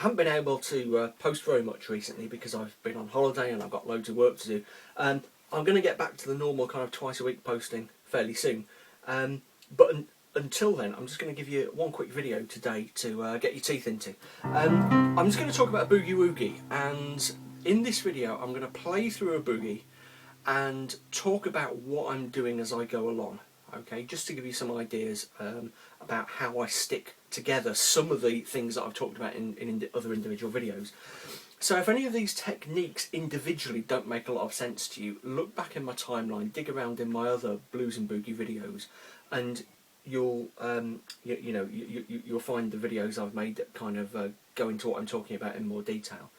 haven't been able to post very much recently because I've been on holiday and I've got loads of work to do. I'm going to get back to the normal kind of twice a week posting fairly soon. But until then, I'm just going to give you one quick video today to get your teeth into. I'm just going to talk about a boogie woogie, and in this video I'm going to play through a boogie and talk about what I'm doing as I go along. Okay, just to give you some ideas about how I stick together some of the things that I've talked about in other individual videos. So if any of these techniques individually don't make a lot of sense to you, look back in my timeline, dig around in my other blues and boogie videos, and you'll you'll find the videos I've made that kind of go into what I'm talking about in more detail.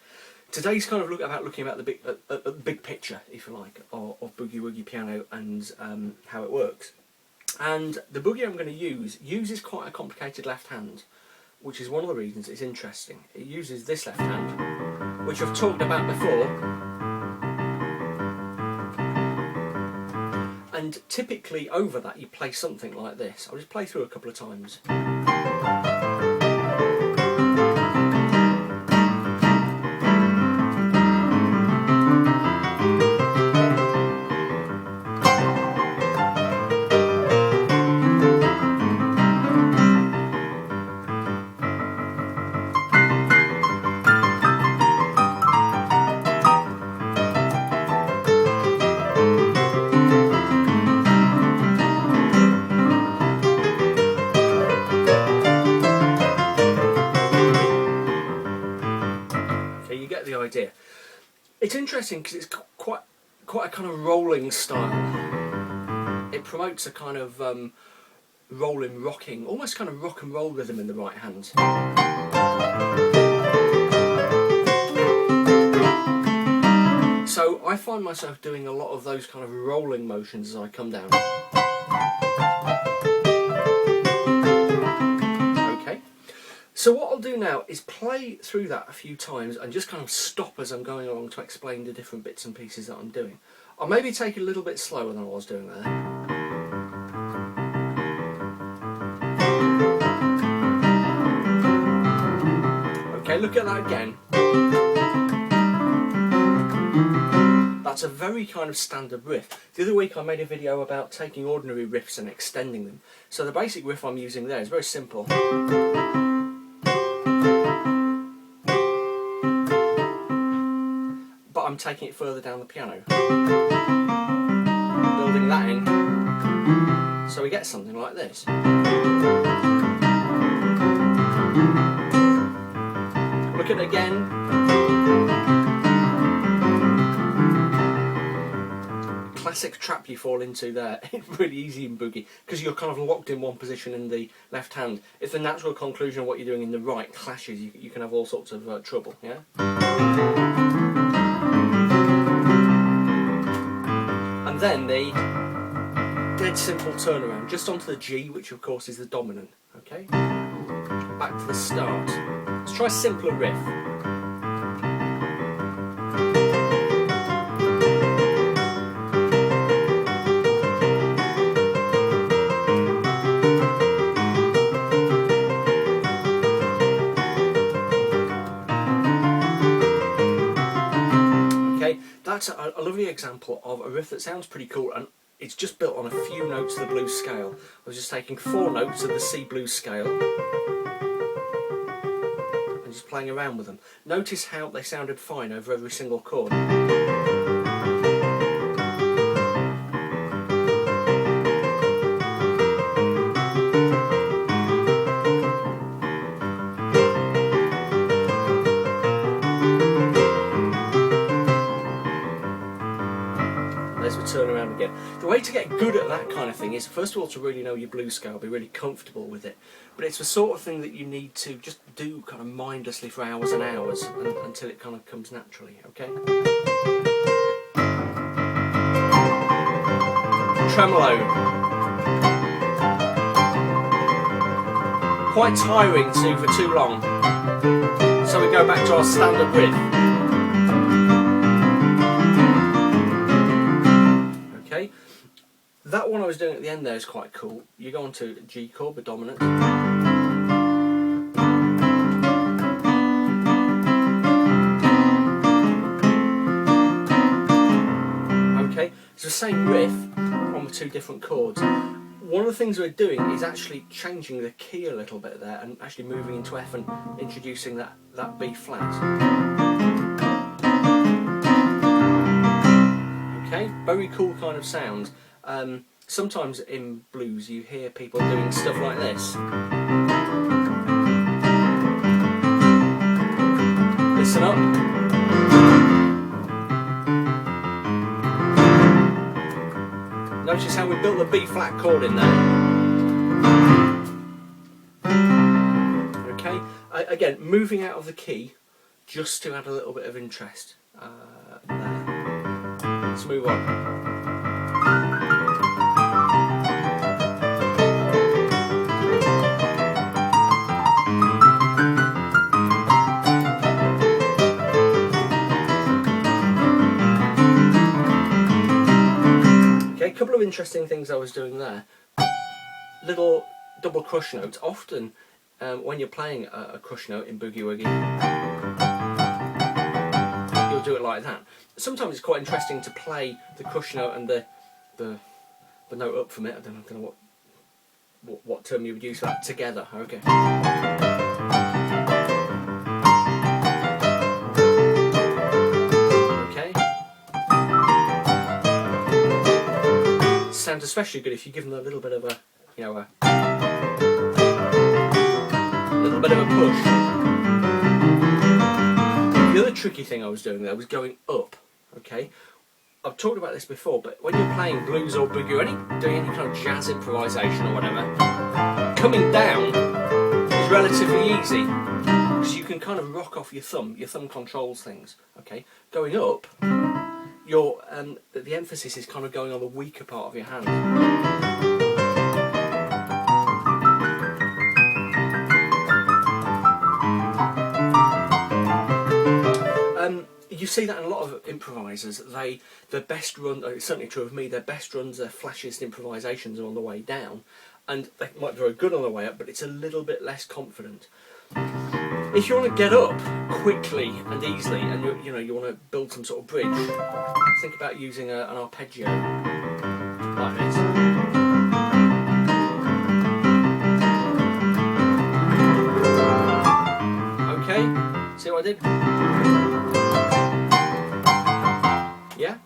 Today's kind of looking at the big picture, if you like, of boogie woogie piano and how it works. And the boogie I'm going to use uses quite a complicated left hand, which is one of the reasons it's interesting. It uses this left hand, which I've talked about before, and typically over that you play something like this. I'll just play through a couple of times. You get the idea. It's interesting because it's quite a kind of rolling style. It promotes a kind of rolling, rocking, almost kind of rock and roll rhythm in the right hand. So I find myself doing a lot of those kind of rolling motions as I come down. So what I'll do now is play through that a few times and just kind of stop as I'm going along to explain the different bits and pieces that I'm doing. I'll maybe take it a little bit slower than I was doing there. Okay, look at that again. That's a very kind of standard riff. The other week I made a video about taking ordinary riffs and extending them. So the basic riff I'm using there is very simple. I'm taking it further down the piano, building that in, so we get something like this. Look at it again. Classic trap you fall into there. It's really easy in boogie because you're kind of locked in one position in the left hand. If the natural conclusion of what you're doing in the right clashes, you can have all sorts of trouble. Yeah. And then the dead simple turnaround, just onto the G, which of course is the dominant. Okay? Back to the start. Let's try a simpler riff. That's a lovely example of a riff that sounds pretty cool, and it's just built on a few notes of the blues scale. I was just taking 4 notes of the C blues scale and just playing around with them. Notice how they sounded fine over every single chord. There's a turn around again. The way to get good at that kind of thing is, first of all, to really know your blues scale, be really comfortable with it. But it's the sort of thing that you need to just do kind of mindlessly for hours and hours until it kind of comes naturally, okay? Tremolo. Quite tiring to do for too long. So we go back to our standard riff. That one I was doing at the end there is quite cool. You go on to G chord, the dominant. same riff on the two different chords. One of the things we're doing is actually changing the key a little bit there and actually moving into F and introducing that B flat. Okay, very cool kind of sound. Sometimes in blues you hear people doing stuff like this. Listen up. Notice how we built the B flat chord in there. Okay, again, moving out of the key just to add a little bit of interest. There. Let's move on. A couple of interesting things I was doing there. Little double crush notes. Often when you're playing a crush note in boogie woogie, you'll do it like that. Sometimes it's quite interesting to play the crush note and the note up from it. I don't know what term you would use for that, together. Okay. Sounds especially good if you give them a little bit of a, you know, a little bit of a push. The other tricky thing I was doing there was going up. Okay, I've talked about this before, but when you're playing blues or boogie or doing any kind of jazz improvisation or whatever, coming down is relatively easy because you can kind of rock off your thumb. Your thumb controls things. Okay, going up, the emphasis is kind of going on the weaker part of your hand. You see that in a lot of improvisers. Their best run, it's certainly true of me, their best runs, their flashiest improvisations are on the way down, and they might be very good on the way up, but it's a little bit less confident. If you want to get up quickly and easily, and you want to build some sort of bridge, think about using an arpeggio like this. Okay, see what I did? Yeah,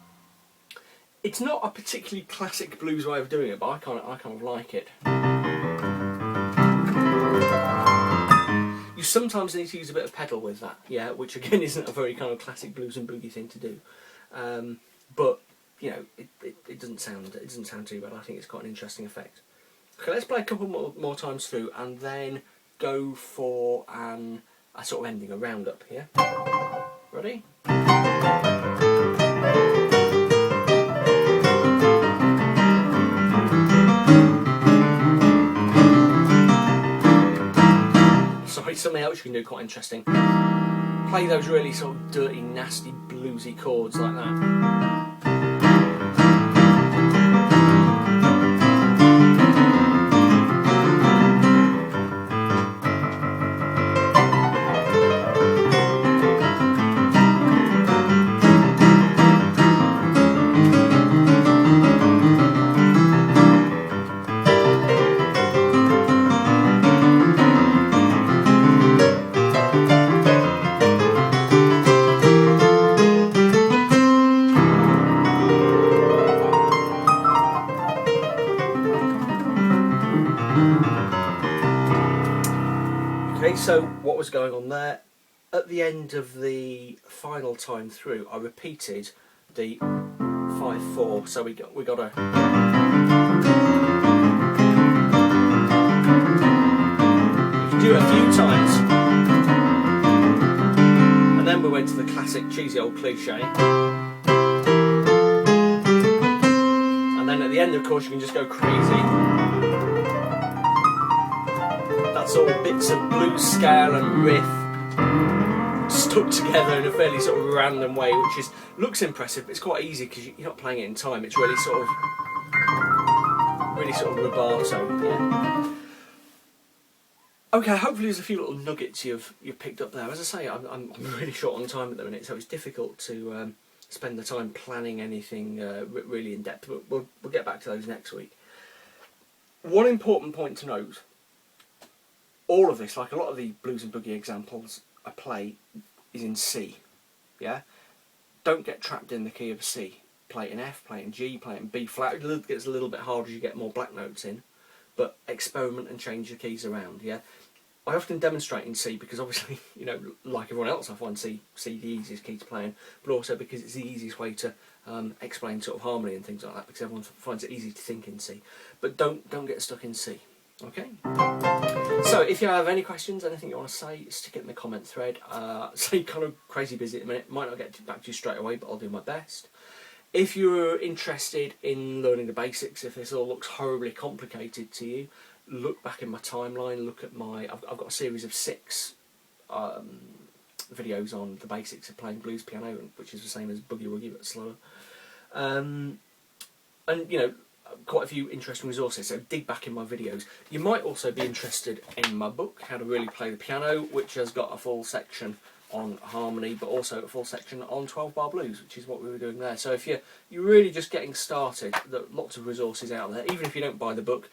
it's not a particularly classic blues way of doing it, but I kind of like it. You sometimes need to use a bit of pedal with that, yeah, which again isn't a very kind of classic blues and boogie thing to do, but you know it doesn't sound too bad. I think it's quite an interesting effect. Okay, let's play a couple more times through and then go for a sort of ending, a roundup here. Ready? Something else you can do quite interesting. Play those really sort of dirty, nasty, bluesy chords like that. Okay, so what was going on there? At the end of the final time through, I repeated the 5/4. So we got a. You can do it a few times, and then we went to the classic cheesy old cliche. And then at the end, of course, you can just go crazy. That's all bits of blues scale and riff stuck together in a fairly sort of random way, which looks impressive, but it's quite easy because you're not playing it in time. It's really sort of rubato. Yeah. Okay, hopefully there's a few little nuggets you've picked up there. As I say, I'm really short on time at the minute, so it's difficult to spend the time planning anything really in depth, but we'll get back to those next week. One important point to note, all of this, like a lot of the blues and boogie examples I play, is in C, yeah? Don't get trapped in the key of C. Play it in F, play it in G, play it in B flat. It gets a little bit harder as you get more black notes in, but experiment and change the keys around, yeah? I often demonstrate in C because obviously, you know, like everyone else, I find C the easiest key to play in, but also because it's the easiest way to explain sort of harmony and things like that, because everyone finds it easy to think in C. But don't get stuck in C, okay? So if you have any questions, anything you want to say, stick it in the comment thread. Say kind of crazy busy at the minute, might not get back to you straight away, but I'll do my best. If you're interested in learning the basics, if this all looks horribly complicated to you, look back in my timeline, look at my... I've got a series of 6 videos on the basics of playing blues piano, which is the same as boogie woogie but slower. And, you know, quite a few interesting resources, so dig back in my videos. You might also be interested in my book, How to Really Play the Piano, which has got a full section on harmony, but also a full section on 12-bar blues, which is what we were doing there. So if you're really just getting started, there are lots of resources out there. Even if you don't buy the book,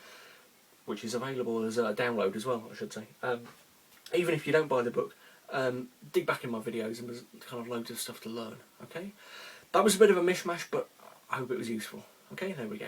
which is available as a download as well, I should say. Even if you don't buy the book, dig back in my videos and there's kind of loads of stuff to learn, okay? That was a bit of a mishmash, but I hope it was useful. Okay, there we go.